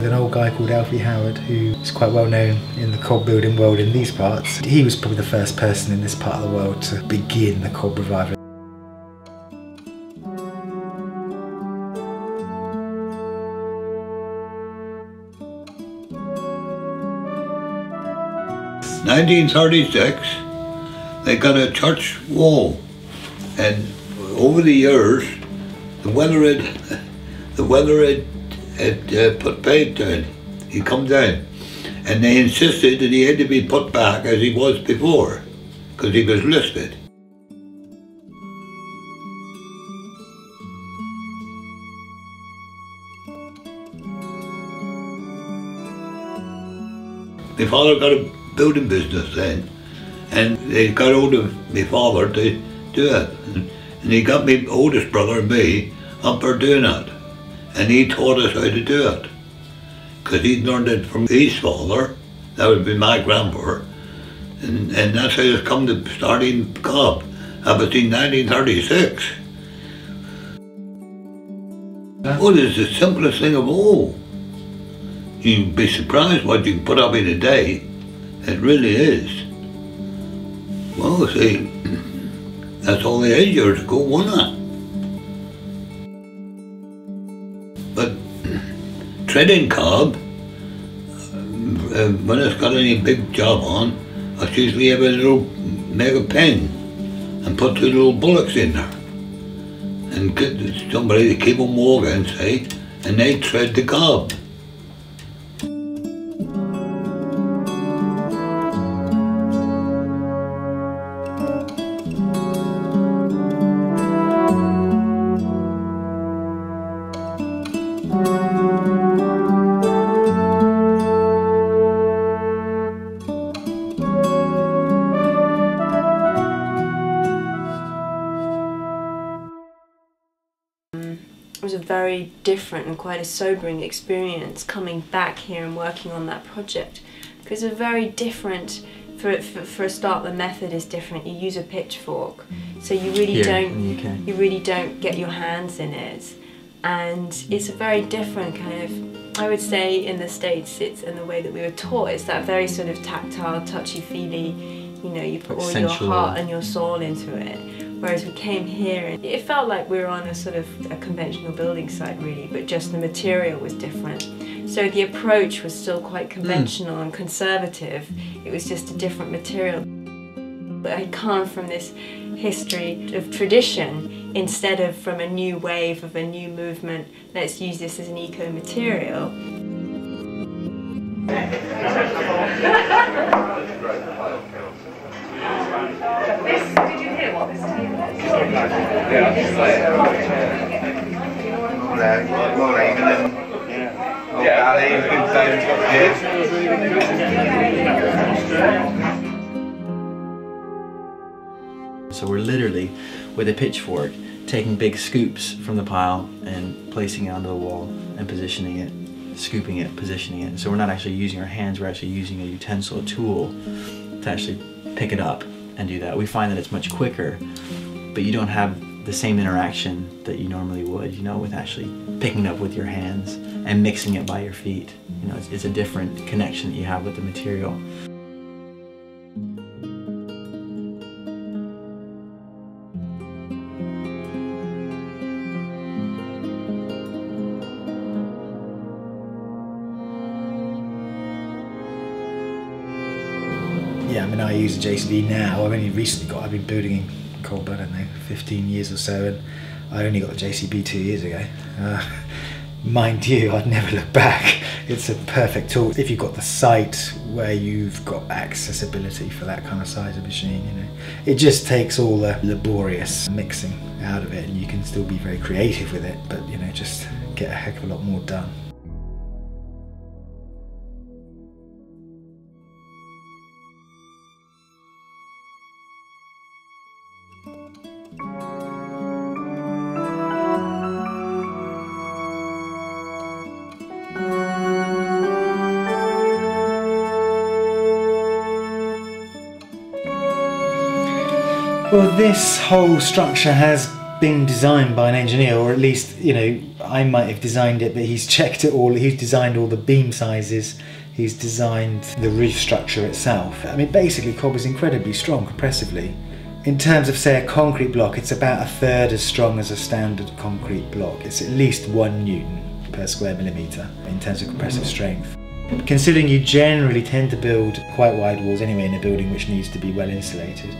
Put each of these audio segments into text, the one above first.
an old guy called Alfie Howard, who is quite well known in the cob building world in these parts. He was probably the first person in this part of the world to begin the cob revival. In 1936, they got a church wall, and over the years, the weather had put paint down. He come down, and they insisted that he had to be put back as he was before, because he was listed. My father got a building business then, and they got hold of my father to do it. And he got my oldest brother and me up for doing it. And he taught us how to do it. Because he'd learned it from his father, that would be my grandpa. And that's how it's come to starting cob. That was in 1936. Well, it's the simplest thing of all. You'd be surprised what you can put up in a day. It really is. Well, see, that's only 8 years ago, wasn't it? But treading cob, when it's got any big job on, I usually have make a pen and put 2 little bullocks in there. And get somebody to keep them walking, say, and they tread the cob. It was a very different and quite a sobering experience coming back here and working on that project, because it's very different. For a start, the method is different. You use a pitchfork, so you really don't get your hands in it, and it's a very different kind of. I would say in the States, it's in the way that we were taught. It's that very sort of tactile, touchy-feely. You know, you put all your heart and your soul into it. Whereas we came here and it felt like we were on a sort of a conventional building site really, but just the material was different. So the approach was still quite conventional and conservative. It was just a different material. But I come from this history of tradition instead of from a new wave of a new movement. Let's use this as an eco-material. Did you hear what this team was? So we're literally, with a pitchfork, taking big scoops from the pile and placing it onto the wall and positioning it, scooping it, positioning it. So we're not actually using our hands, we're actually using a utensil, a tool, to actually pick it up and do that. We find that it's much quicker, but you don't have the same interaction that you normally would, you know, with actually picking it up with your hands and mixing it by your feet. You know, it's a different connection that you have with the material. Yeah, I mean, I use a JCB now. I've only recently got, I've been building in cob, I don't know, 15 years or so, and I only got the JCB 2 years ago. Mind you, I'd never look back. It's a perfect tool if you've got the site where you've got accessibility for that kind of size of machine, you know. It just takes all the laborious mixing out of it, and you can still be very creative with it, but, you know, just get a heck of a lot more done. Well, this whole structure has been designed by an engineer, or at least, you know, I might have designed it, but he's checked it all. He's designed all the beam sizes. He's designed the roof structure itself. I mean, basically, cob is incredibly strong compressively. In terms of, say, a concrete block, it's about a third as strong as a standard concrete block. It's at least 1 Newton per square millimetre in terms of compressive strength. Considering you generally tend to build quite wide walls anyway in a building which needs to be well insulated,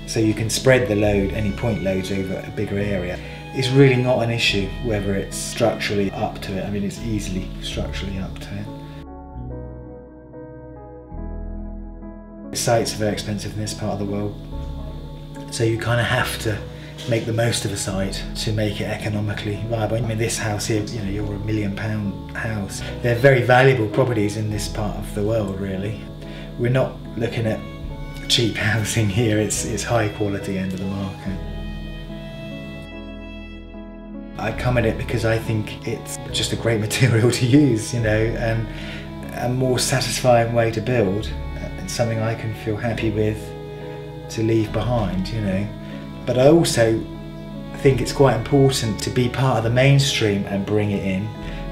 so you can spread the load, any point loads, over a bigger area, it's really not an issue whether it's structurally up to it. I mean, it's easily structurally up to it. Sites are very expensive in this part of the world, so you kind of have to make the most of a site to make it economically viable. I mean, this house here, you know, you're £1 million house. They're very valuable properties in this part of the world, really. We're not looking at cheap housing here, it's high quality end of the market. I come at it because I think it's just a great material to use, you know, and a more satisfying way to build, and something I can feel happy with to leave behind, you know. But I also think it's quite important to be part of the mainstream and bring it in,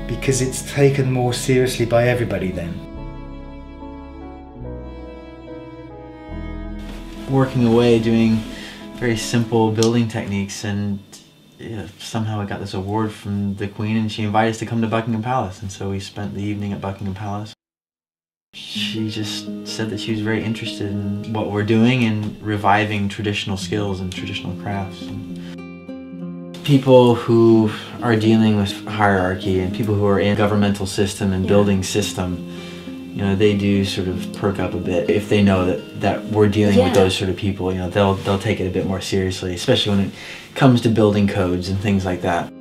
because it's taken more seriously by everybody then. Working away, doing very simple building techniques, and somehow I got this award from the Queen, and she invited us to come to Buckingham Palace, and so we spent the evening at Buckingham Palace. She just said that she was very interested in what we're doing and reviving traditional skills and traditional crafts. People who are dealing with hierarchy and people who are in governmental system and building system, you know, they do sort of perk up a bit if they know that we're dealing with those sort of people. You know, they'll take it a bit more seriously, especially when it comes to building codes and things like that.